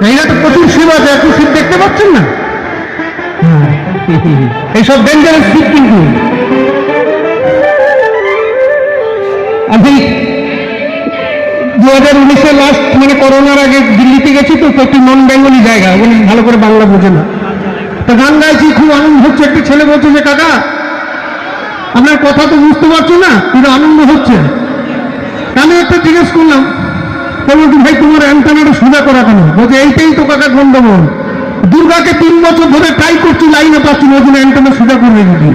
এইটা তো প্রচুর শিব আছে, একটু শিব দেখতে পাচ্ছেন না? এইসব ডেঞ্জারাস শিব। কিন্তু আমি 2019-এ লাস্ট মানে করোনার আগে দিল্লিতে গেছি, তো একটি নন বেঙ্গলি জায়গা, উনি ভালো করে বাংলা বোঝে না। তো গান গাইছি, খুব আনন্দ হচ্ছে। একটি ছেলে বলছে যে কাকা আপনার কথা তো বুঝতে পারছি না, কিন্তু আনন্দ হচ্ছে। আমি একটা জিজ্ঞেস করলাম, বলছি ভাই তোমার অ্যান্টেনাটা সোজা করা কেন? বলছে এইটাই তো কাকা গন্ডগোল, দুর্গাকে 3 বছর ধরে ট্রাই করছি, লাইনে পাচ্ছি না, ওই জন্য অ্যান্টেনা সোজা করে রেখেছি।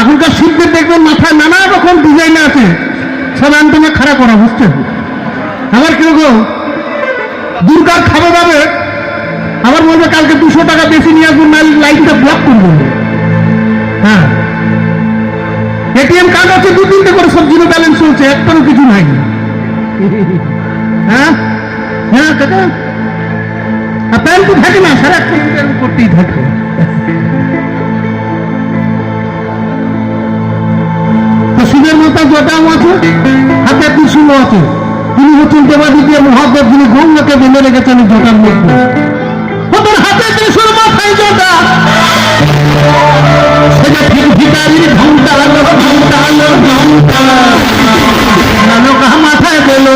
এখনকার শিল্পের দেখবেন মাথায় নানা রকম ডিজাইন আছে, সব অ্যান্টেনা খাড়া করা, বুঝছেন? আবার কিরকম দুর্গার খাবে পাবে, আবার বলবে কালকে 200 টাকা বেশি নিয়ে আসবো, লাইনটা ব্লক করবো। হ্যাঁ, এটিএম কার্ড আছে 2-3টে করে, সব জিরো ব্যালেন্স চলছে, একটারও কিছু নাই। হ্যাঁ হ্যাঁ কাকা, প্যান্ট তো থাকে না, সারা করতেই থাকে। শিবের মাতা জটাও আছে, হাতে ত্রিশূল আছে। তিনি হচ্ছেন দেবাদিদেব মহাদেব, যিনি গঙ্গাকে বেঁধে রেখেছেন জটার মধ্যে। ওদের হাতে ত্রিশূল, মাথায় জটা, সেটা ঠিক ভিকারির ঘন্টা মাথায় পেল।